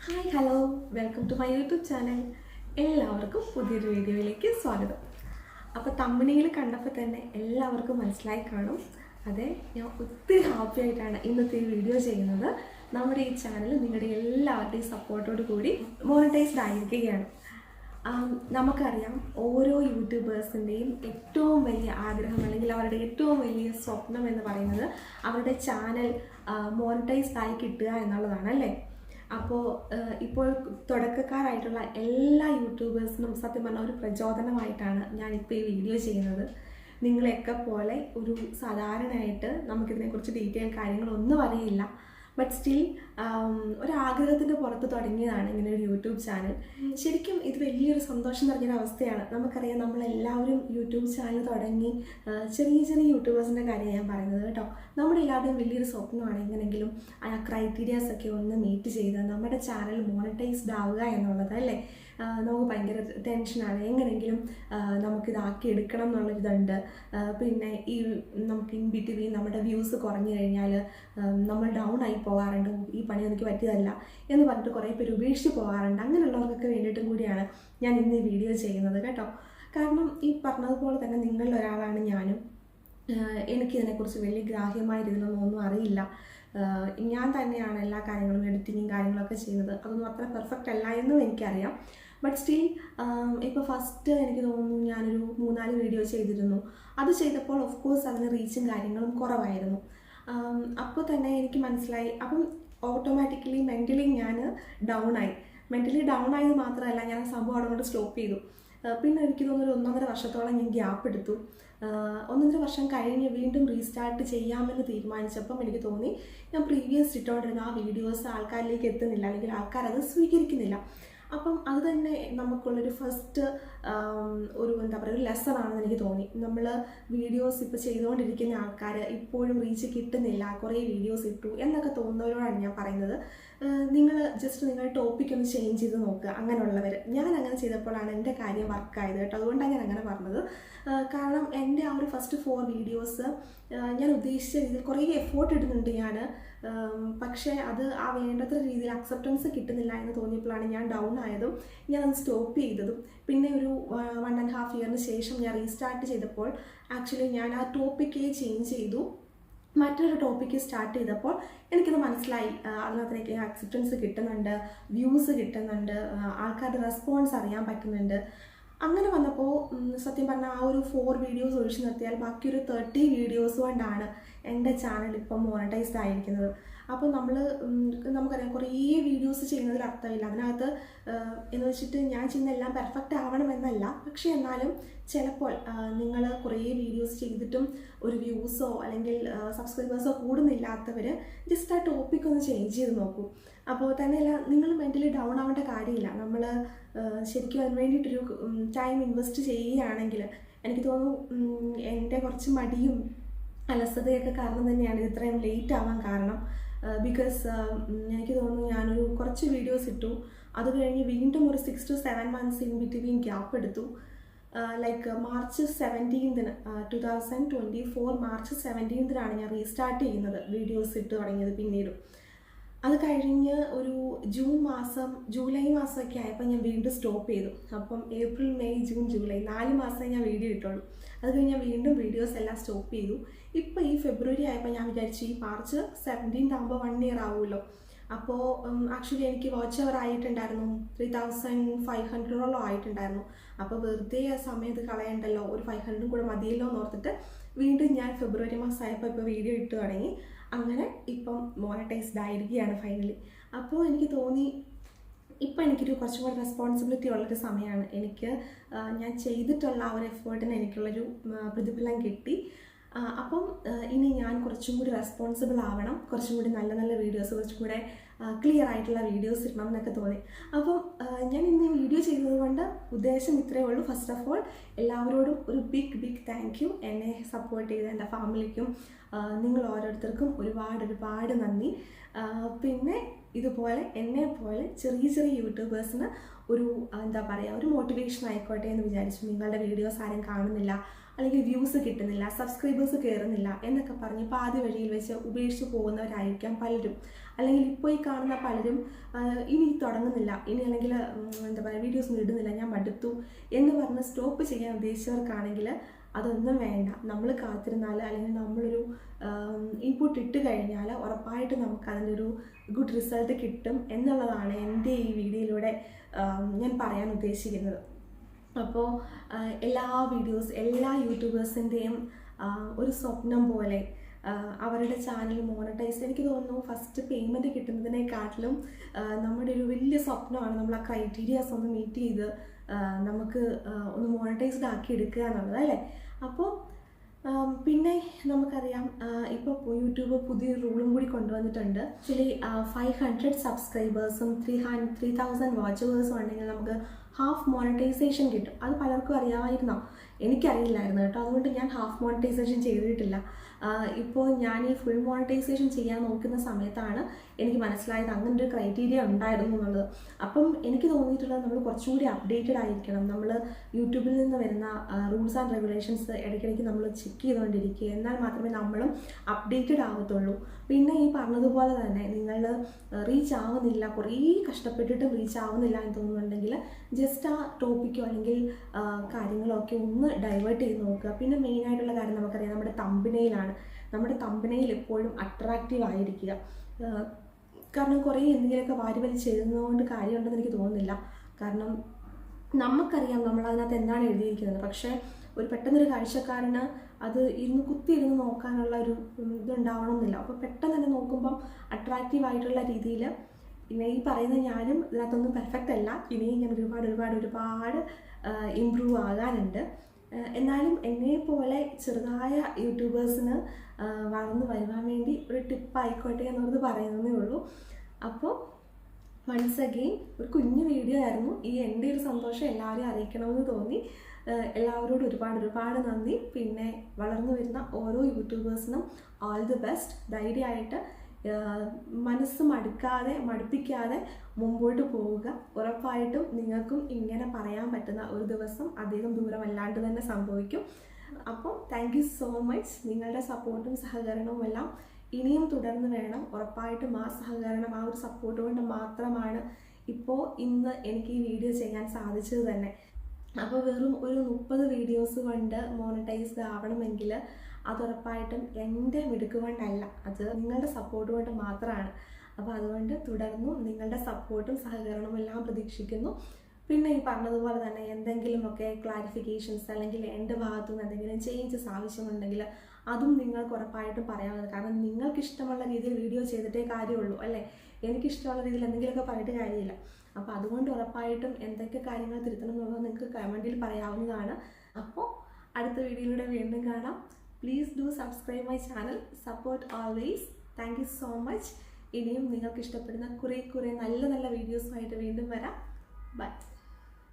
Hi hello welcome to my YouTube channel. എല്ലാവർക്കും പുതിയൊരു വീഡിയോയിലേക്ക് സ്വാഗതം. അപ്പോൾ തമ്പനിയിൽ കണ്ടപ്പോൾ തന്നെ എല്ലാവർക്കും മനസ്സിലായി കാണും. അതെ, ഞാൻ ഒത്തിരി ഹാപ്പി ആയിട്ടാണ് ഇന്നത്തെ ഈ വീഡിയോ ചെയ്യുന്നത്. നമ്മുടെ ഈ ചാനൽ നിങ്ങളുടെ എല്ലാവരുടെയും സപ്പോർട്ടോട് കൂടി മോണിറ്റൈസ്ഡ് ആയിരിക്കുകയാണ്. നമുക്കറിയാം, ഓരോ യൂട്യൂബേഴ്സിൻ്റെയും ഏറ്റവും വലിയ ആഗ്രഹം അല്ലെങ്കിൽ അവരുടെ ഏറ്റവും വലിയ സ്വപ്നം എന്ന് പറയുന്നത് അവരുടെ ചാനൽ മോണിറ്റൈസ്ഡ് ആയി കിട്ടുക എന്നുള്ളതാണ്, അല്ലേ? അപ്പോൾ ഇപ്പോൾ തുടക്കക്കാരായിട്ടുള്ള എല്ലാ യൂട്യൂബേഴ്സിനും സത്യം പറഞ്ഞാൽ ഒരു പ്രചോദനമായിട്ടാണ് ഞാനിപ്പോൾ ഈ വീഡിയോ ചെയ്യുന്നത്. നിങ്ങളെയൊക്കെ പോലെ ഒരു സാധാരണയായിട്ട് നമുക്കിതിനെക്കുറിച്ച് ഡീറ്റെയിൽ കാര്യങ്ങളൊന്നും അറിയില്ല. ബട്ട് സ്റ്റിൽ ഒരാഗ്രഹത്തിൻ്റെ പുറത്ത് തുടങ്ങിയതാണ് ഇങ്ങനെ ഒരു യൂട്യൂബ് ചാനൽ. ശരിക്കും ഇത് വലിയൊരു സന്തോഷം നിറഞ്ഞൊരു അവസ്ഥയാണ്. നമുക്കറിയാം, നമ്മളെല്ലാവരും യൂട്യൂബ് ചാനൽ തുടങ്ങി ചെറിയ ചെറിയ യൂട്യൂബേഴ്സിൻ്റെ കാര്യമാണ് ഞാൻ പറയുന്നത് കേട്ടോ. നമ്മുടെ എല്ലാവരുടെയും വലിയൊരു സ്വപ്നമാണ് എങ്ങനെയെങ്കിലും ആ ക്രൈറ്റീരിയാസൊക്കെ ഒന്ന് മീറ്റ് ചെയ്ത് നമ്മുടെ ചാനൽ മോണിറ്റൈസ്ഡ് ആവുക എന്നുള്ളത്, അല്ലേ? നമുക്ക് ഭയങ്കര ടെൻഷനാണ്. എങ്ങനെയെങ്കിലും നമുക്കിതാക്കി എടുക്കണം എന്നുള്ളൊരിതുണ്ട്. പിന്നെ നമുക്ക് ഇൻ ബിറ്റ്വീൻ നമ്മുടെ വ്യൂസ് കുറഞ്ഞു കഴിഞ്ഞാൽ നമ്മൾ ഡൗൺ ആയി പോകാറുണ്ട്. ഈ പണി എനിക്ക് പറ്റിയതല്ല എന്ന് പറഞ്ഞിട്ട് കുറേ പേര് ഉപേക്ഷിച്ച് പോകാറുണ്ട്. അങ്ങനെയുള്ളവർക്കൊക്കെ വേണ്ടിയിട്ടും കൂടിയാണ് ഞാൻ ഇന്ന് ഈ വീഡിയോ ചെയ്യുന്നത് കേട്ടോ. കാരണം ഈ പറഞ്ഞതുപോലെ തന്നെ നിങ്ങളിൽ ഒരാളാണ് ഞാനും. എനിക്കിതിനെക്കുറിച്ച് വലിയ ഗ്രാഹ്യമായ രീതിയിലൊന്നും അറിയില്ല. ഞാൻ തന്നെയാണ് എല്ലാ കാര്യങ്ങളും എഡിറ്റിങ്ങും കാര്യങ്ങളൊക്കെ ചെയ്യുന്നത്. അതൊന്നും അത്ര പെർഫെക്റ്റ് അല്ല എന്നും എനിക്കറിയാം. ബട്ട് സ്റ്റിൽ ഇപ്പോൾ ഫസ്റ്റ് എനിക്ക് തോന്നുന്നു ഞാനൊരു 3-4 വീഡിയോ ചെയ്തിരുന്നു. അത് ചെയ്തപ്പോൾ ഓഫ് കോഴ്സ് അതിന് റീച്ചും കാര്യങ്ങളും കുറവായിരുന്നു. അപ്പോൾ തന്നെ എനിക്ക് മനസ്സിലായി. അപ്പം ഓട്ടോമാറ്റിക്കലി മെൻ്റലി ഞാൻ ഡൗൺ ആയി. മെൻ്റലി ഡൗൺ ആയത് മാത്രമല്ല, ഞാൻ സംഭവം അവിടെ കൊണ്ട് സ്റ്റോപ്പ് ചെയ്തു. പിന്നെ എനിക്ക് തോന്നുന്നു 1.5 വർഷത്തോളം ഞാൻ ഗ്യാപ്പ് എടുത്തു. 1.5 വർഷം കഴിഞ്ഞ് വീണ്ടും റീസ്റ്റാർട്ട് ചെയ്യാമെന്ന് തീരുമാനിച്ചപ്പം എനിക്ക് തോന്നി ഞാൻ പ്രീവിയസ് ഇട്ടുകൊണ്ടിരുന്ന ആ വീഡിയോസ് ആൾക്കാരിലേക്ക് എത്തുന്നില്ല, അല്ലെങ്കിൽ ആൾക്കാരത് സ്വീകരിക്കുന്നില്ല. അപ്പം അത് തന്നെ നമുക്കുള്ളൊരു ഫസ്റ്റ് ഒരു എന്താ പറയുക, ഒരു ലെസൺ ആണെന്ന് എനിക്ക് തോന്നി. നമ്മൾ വീഡിയോസ് ഇപ്പോൾ ചെയ്തുകൊണ്ടിരിക്കുന്ന ആൾക്കാർ ഇപ്പോഴും റീച്ച് കിട്ടുന്നില്ല, കുറേ വീഡിയോസ് ഇട്ടു എന്നൊക്കെ തോന്നുന്നവരോടാണ് ഞാൻ പറയുന്നത്. നിങ്ങൾ ജസ്റ്റ് നിങ്ങളുടെ ടോപ്പിക് ഒന്ന് ചേഞ്ച് ചെയ്ത് നോക്കുക. അങ്ങനെയുള്ളവർ, ഞാൻ അങ്ങനെ ചെയ്തപ്പോഴാണ് എൻ്റെ കാര്യം വർക്കായത് കേട്ടോ. അതുകൊണ്ടാണ് ഞാൻ അങ്ങനെ പറഞ്ഞത്. കാരണം എൻ്റെ ആ ഒരു ഫസ്റ്റ് 4 വീഡിയോസ് ഞാൻ ഉദ്ദേശിച്ച രീതിയിൽ കുറേ എഫേർട്ട് ഇടുന്നുണ്ട് ഞാൻ. പക്ഷേ അത് ആ വേണ്ടത്ര രീതിയിൽ അക്സെപ്റ്റൻസ് കിട്ടുന്നില്ല എന്ന് തോന്നിയപ്പോഴാണ് ഞാൻ ഡൗൺ ആയതും ഞാനത് സ്റ്റോപ്പ് ചെയ്തതും. പിന്നെ ഒരു 1.5 ഇയറിന് ശേഷം ഞാൻ റീസ്റ്റാർട്ട് ചെയ്തപ്പോൾ ആക്ച്വലി ഞാൻ ആ ടോപ്പിക്കേ ചേഞ്ച് ചെയ്തു. മറ്റൊരു ടോപ്പിക്ക് സ്റ്റാർട്ട് ചെയ്തപ്പോൾ എനിക്കത് മനസ്സിലായി, അതിനകത്തേക്ക് അക്സെപ്റ്റൻസ് കിട്ടുന്നുണ്ട്, വ്യൂസ് കിട്ടുന്നുണ്ട്, ആൾക്കാരുടെ റെസ്പോൺസ് അറിയാൻ പറ്റുന്നുണ്ട്. അങ്ങനെ വന്നപ്പോൾ സത്യം പറഞ്ഞാൽ ആ ഒരു 4 വീഡിയോസ് ഒഴിച്ചു നിർത്തിയാൽ ബാക്കിയൊരു 30 വീഡിയോസ് കൊണ്ടാണ് എൻ്റെ ചാനൽ ഇപ്പം മോണിറ്റൈസ്ഡ് ആയിരിക്കുന്നത്. അപ്പോൾ നമുക്കറിയാം, കുറേ വീഡിയോസ് ചെയ്യുന്നതിൽ അർത്ഥമില്ല. അതിനകത്ത് എന്ന് വെച്ചിട്ട് ഞാൻ ചെയ്യുന്ന എല്ലാം പെർഫെക്റ്റ് ആവണമെന്നല്ല. പക്ഷേ എന്നാലും ചിലപ്പോൾ നിങ്ങൾ കുറേ വീഡിയോസ് ചെയ്തിട്ടും ഒരു വ്യൂസോ അല്ലെങ്കിൽ സബ്സ്ക്രൈബേഴ്സോ കൂടുന്നില്ലാത്തവർ ജസ്റ്റ് ആ ടോപ്പിക് ഒന്ന് ചേഞ്ച് ചെയ്ത് നോക്കൂ. അപ്പോൾ തന്നെയല്ല, നിങ്ങൾ മെൻ്റലി ഡൗൺ ആവേണ്ട കാര്യമില്ല. നമ്മൾ ശരിക്കും അതിന് വേണ്ടിയിട്ടൊരു ടൈം ഇൻവെസ്റ്റ് ചെയ്യുകയാണെങ്കിൽ എനിക്ക് തോന്നുന്നു എൻ്റെ കുറച്ച് മടിയും അലസതയൊക്കെ കാരണം തന്നെയാണ് ഇത് ഇത്രയും ലേറ്റ് ആവാൻ കാരണം. ബിക്കോസ് എനിക്ക് തോന്നുന്നു ഞാനൊരു കുറച്ച് വീഡിയോസ് ഇട്ടു, അത് കഴിഞ്ഞ് വീണ്ടും ഒരു 6 to 7 months in between gap എടുത്തു. ലൈക്ക് മാർച്ച് 17 2024 മാർച്ച് 17 ഞാൻ റീസ്റ്റാർട്ട് ചെയ്യുന്നത്, വീഡിയോസ് ഇട്ട് തുടങ്ങിയത്. പിന്നീട് അത് കഴിഞ്ഞ് ഒരു ജൂലൈ മാസമൊക്കെ ആയപ്പോൾ ഞാൻ വീണ്ടും സ്റ്റോപ്പ് ചെയ്തു. അപ്പം ഏപ്രിൽ, മെയ്, ജൂൺ, ജൂലൈ 4 മാസമേ ഞാൻ വീഡിയോ ഇട്ടുള്ളൂ. അത് കഴിഞ്ഞ് ഞാൻ വീണ്ടും വീഡിയോസ് എല്ലാം സ്റ്റോപ്പ് ചെയ്തു. ഇപ്പോൾ ഈ ഫെബ്രുവരി ആയപ്പോൾ ഞാൻ വിചാരിച്ചു ഈ മാർച്ച് 17 ആകുമ്പോൾ 1 year ആവുമല്ലോ. അപ്പോൾ ആക്ച്വലി എനിക്ക് വാച്ച് അവർ ആയിട്ടുണ്ടായിരുന്നു 3500 ആയിട്ടുണ്ടായിരുന്നു. അപ്പോൾ വെറുതെ ആ സമയത്ത് കളയണ്ടല്ലോ, ഒരു 500 കൂടെ മതിയല്ലോ എന്ന് ഓർത്തിട്ട് വീണ്ടും ഞാൻ ഫെബ്രുവരി മാസമായപ്പോൾ ഇപ്പോൾ വീഡിയോ ഇട്ട് തുടങ്ങി. അങ്ങനെ ഇപ്പം മോണിറ്റൈസ്ഡ് ആയിരിക്കുകയാണ് ഫൈനലി. അപ്പോൾ എനിക്ക് തോന്നി ഇപ്പം എനിക്കൊരു കുറച്ചും കൂടി റെസ്പോൺസിബിലിറ്റി ഉള്ളൊരു സമയമാണ്. ഞാൻ ചെയ്തിട്ടുള്ള ആ ഒരു എഫേർട്ടിന് എനിക്കുള്ളൊരു പ്രതിഫലം കിട്ടി. അപ്പം ഇനി ഞാൻ കുറച്ചും കൂടി റെസ്പോൺസിബിൾ ആവണം, കുറച്ചും കൂടി നല്ല നല്ല വീഡിയോസ്, കുറച്ചും കൂടെ ക്ലിയർ ആയിട്ടുള്ള വീഡിയോസ് ഇടണം എന്നൊക്കെ തോന്നി. അപ്പം ഞാൻ ഇന്ന് ഈ വീഡിയോ ചെയ്യുന്നത് കൊണ്ട് ഉദ്ദേശം ഇത്രയേ ഉള്ളൂ. ഫസ്റ്റ് ഓഫ് ഓൾ എല്ലാവരോടും ഒരു ബിഗ് താങ്ക് യു. എന്നെ സപ്പോർട്ട് ചെയ്ത എൻ്റെ ഫാമിലിക്കും നിങ്ങൾ ഓരോരുത്തർക്കും ഒരുപാട് നന്ദി. പിന്നെ ഇതുപോലെ എന്നെ പോലെ ചെറിയ ചെറിയ യൂട്യൂബേഴ്സിന് ഒരു എന്താ പറയുക ഒരു മോട്ടിവേഷൻ ആയിക്കോട്ടെ എന്ന് വിചാരിച്ചു. നിങ്ങളുടെ വീഡിയോസ് ആരും കാണുന്നില്ല, അല്ലെങ്കിൽ വ്യൂസ് കിട്ടുന്നില്ല, സബ്സ്ക്രൈബേഴ്സ് കയറുന്നില്ല എന്നൊക്കെ പറഞ്ഞ് പാതി വഴിയിൽ വെച്ച് ഉപേക്ഷിച്ച് പോകുന്നവരായിരിക്കാം പലരും. അല്ലെങ്കിൽ ഇപ്പോൾ ഈ കാണുന്ന പലരും ഇനി തുടങ്ങുന്നില്ല, ഇനി അല്ലെങ്കിൽ എന്താ പറയുക വീഡിയോസ് ഇടുന്നില്ല, ഞാൻ മടുത്തു എന്ന് പറഞ്ഞ് സ്റ്റോപ്പ് ചെയ്യാൻ ഉദ്ദേശിച്ചവർക്കാണെങ്കിൽ അതൊന്നും വേണ്ട. നമ്മൾ കാത്തിരുന്നാൽ അല്ലെങ്കിൽ നമ്മളൊരു ഇൻപുട്ട് ഇട്ട് കഴിഞ്ഞാൽ ഉറപ്പായിട്ട് നമുക്ക് അതിൻ്റെ ഒരു ഗുഡ് റിസൾട്ട് കിട്ടും എന്നുള്ളതാണ് എൻ്റെ ഈ വീഡിയോയിലൂടെ ഞാൻ പറയാൻ ഉദ്ദേശിക്കുന്നത്. അപ്പോൾ എല്ലാ വീഡിയോസ് എല്ലാ യൂട്യൂബേഴ്സിൻ്റെയും ഒരു സ്വപ്നം പോലെ അവരുടെ ചാനൽ മോണിറ്റൈസ്, എനിക്ക് തോന്നുന്നു ഫസ്റ്റ് പേയ്മെൻറ്റ് കിട്ടുന്നതിനെക്കാട്ടിലും നമ്മുടെ ഒരു വലിയ സ്വപ്നമാണ് നമ്മൾ ആ ക്രൈറ്റീരിയാസ് ഒന്ന് മീറ്റ് ചെയ്ത് നമുക്ക് ഒന്ന് മോണിറ്റൈസ്ഡ് ആക്കി എടുക്കുക എന്നുള്ളത് അല്ലേ. അപ്പോൾ പിന്നെ നമുക്കറിയാം ഇപ്പോൾ യൂട്യൂബ് പുതിയ റൂളും കൂടി കൊണ്ടുവന്നിട്ടുണ്ട്. ആക്ച്വലി 500 സബ്സ്ക്രൈബേഴ്സും 3000 വാച്ചേഴ്സും ഉണ്ടെങ്കിൽ നമുക്ക് ഹാഫ് മോണിറ്റൈസേഷൻ കിട്ടും. അത് പലർക്കും അറിയാമായിരുന്നോ? എനിക്കറിയില്ലായിരുന്നു കേട്ടോ. അതുകൊണ്ട് ഞാൻ ഹാഫ് മോണിറ്റൈസേഷൻ ചെയ്തിട്ടില്ല. ഇപ്പോൾ ഞാൻ ഈ ഫുൾ മോണിറ്റൈസേഷൻ ചെയ്യാൻ നോക്കുന്ന സമയത്താണ് എനിക്ക് മനസ്സിലായത് അങ്ങനെ ഒരു ക്രൈറ്റീരിയ ഉണ്ടായിരുന്നു എന്നുള്ളത്. അപ്പം എനിക്ക് തോന്നിയിട്ടുള്ളത് നമ്മൾ കുറച്ചും കൂടി അപ്ഡേറ്റഡ് ആയിരിക്കണം. നമ്മൾ യൂട്യൂബിൽ നിന്ന് വരുന്ന റൂൾസ് ആൻഡ് റെഗുലേഷൻസ് ഇടയ്ക്കിടയ്ക്ക് നമ്മൾ ചെക്ക് ചെയ്തുകൊണ്ടിരിക്കുക, എന്നാൽ മാത്രമേ നമ്മളും അപ്ഡേറ്റഡ് ആവത്തുള്ളൂ. പിന്നെ ഈ പറഞ്ഞതുപോലെ തന്നെ നിങ്ങൾ റീച്ച് ആവുന്നില്ല, കുറേ കഷ്ടപ്പെട്ടിട്ടും റീച്ച് ആവുന്നില്ല എന്ന് തോന്നുന്നുണ്ടെങ്കിൽ ജസ്റ്റ് ആ ടോപ്പിക്കോ അല്ലെങ്കിൽ കാര്യങ്ങളോ ഒക്കെ ഒന്ന് ഡൈവേർട്ട് ചെയ്ത് നോക്കുക. പിന്നെ മെയിനായിട്ടുള്ള കാര്യം നമുക്കറിയാം നമ്മുടെ തമ്പനെയിലാണ്. നമ്മുടെ തമ്പനെയിൽ എപ്പോഴും അട്രാക്റ്റീവ് ആയിരിക്കുക. കാരണം കുറേ എന്തെങ്കിലുമൊക്കെ വാരി വലിച്ച് എഴുതുന്നതുകൊണ്ട് കാര്യമുണ്ടെന്ന് എനിക്ക് തോന്നുന്നില്ല. കാരണം നമുക്കറിയാം നമ്മൾ അതിനകത്ത് എന്താണ് എഴുതിയിരിക്കുന്നത്, പക്ഷേ ഒരു പെട്ടെന്നൊരു കാഴ്ചക്കാരന് അത് കുത്തിയിരുന്ന് നോക്കാനുള്ള ഒരു ഇതുണ്ടാവണമെന്നില്ല. അപ്പോൾ പെട്ടെന്ന് തന്നെ നോക്കുമ്പം അട്രാക്റ്റീവ് ആയിട്ടുള്ള രീതിയിൽ പിന്നെ ഈ പറയുന്ന ഞാനും ഇതിനകത്തൊന്നും പെർഫെക്റ്റ് അല്ല. ഇനിയും ഞാൻ ഒരുപാട് ഇമ്പ്രൂവ് ആകാനുണ്ട്. എന്നാലും എന്നെപ്പോലെ ചെറുതായ യൂട്യൂബേഴ്സിന് വളർന്നു വരുവാൻ വേണ്ടി ഒരു ടിപ്പായിക്കോട്ടെ എന്നുള്ളത് പറയുന്നതേ ഉള്ളൂ. അപ്പോൾ വൺസ് അഗെയിൻ ഒരു കുഞ്ഞു വീഡിയോ ആയിരുന്നു. ഈ എൻ്റെ ഒരു സന്തോഷം എല്ലാവരെയും അറിയിക്കണമെന്ന് തോന്നി. എല്ലാവരോടും ഒരുപാട് നന്ദി. പിന്നെ വളർന്നു വരുന്ന ഓരോ യൂട്യൂബേഴ്സിനും ഓൾ ദി ബെസ്റ്റ്. ധൈര്യമായിട്ട് മനസ്സ് മടുപ്പിക്കാതെ മുമ്പോട്ട് പോവുക. ഉറപ്പായിട്ടും നിങ്ങൾക്കും ഇങ്ങനെ പറയാൻ പറ്റുന്ന ഒരു ദിവസം അധികം ദൂരമല്ലാണ്ട് തന്നെ സംഭവിക്കും. അപ്പോൾ താങ്ക് യു സോ മച്ച്. നിങ്ങളുടെ സപ്പോർട്ടും സഹകരണവും എല്ലാം ഇനിയും തുടർന്ന് വേണം. ഉറപ്പായിട്ടും ആ സഹകരണം ആ ഒരു സപ്പോർട്ട് കൊണ്ട് മാത്രമാണ് ഇന്ന് എനിക്ക് ഈ വീഡിയോ ചെയ്യാൻ സാധിച്ചത് തന്നെ. അപ്പോൾ വെറും ഒരു 30 വീഡിയോസ് കൊണ്ട് മോണിറ്റൈസ്ഡ് ആവണമെങ്കിൽ അതുറപ്പായിട്ടും എൻ്റെ മിടുക്ക് കൊണ്ടല്ല, അത് നിങ്ങളുടെ സപ്പോർട്ട് കൊണ്ട് മാത്രമാണ്. അപ്പോൾ അതുകൊണ്ട് തുടർന്നും നിങ്ങളുടെ സപ്പോർട്ടും സഹകരണവും എല്ലാം പ്രതീക്ഷിക്കുന്നു. പിന്നെ ഈ പറഞ്ഞതുപോലെ തന്നെ എന്തെങ്കിലുമൊക്കെ ക്ലാരിഫിക്കേഷൻസ് അല്ലെങ്കിൽ എൻ്റെ ഭാഗത്തുനിന്ന് എന്തെങ്കിലും ചേഞ്ചസ് ആവശ്യമുണ്ടെങ്കിൽ അതും നിങ്ങൾക്ക് ഉറപ്പായിട്ടും പറയാവുന്നത്. കാരണം നിങ്ങൾക്ക് ഇഷ്ടമുള്ള രീതിയിൽ വീഡിയോ ചെയ്തിട്ടേ കാര്യമുള്ളൂ അല്ലേ. എനിക്കിഷ്ടമുള്ള രീതിയിൽ എന്തെങ്കിലുമൊക്കെ പറഞ്ഞിട്ട് കാര്യമില്ല. അപ്പോൾ അതുകൊണ്ട് ഉറപ്പായിട്ടും എന്തൊക്കെ കാര്യങ്ങൾ തിരുത്തണം എന്നുള്ളത് നിങ്ങൾക്ക് കമൻറ്റിൽ പറയാവുന്നതാണ്. അപ്പോൾ അടുത്ത വീഡിയോയിലൂടെ വീണ്ടും കാണാം. Please do subscribe my channel. Support always. Thank you so much. ഇനിയും നിങ്ങൾക്ക് ഇഷ്ടപ്പെടുന്ന കുറേ നല്ല വീഡിയോസുമായിട്ട് വീണ്ടും വരാം. ബൈ.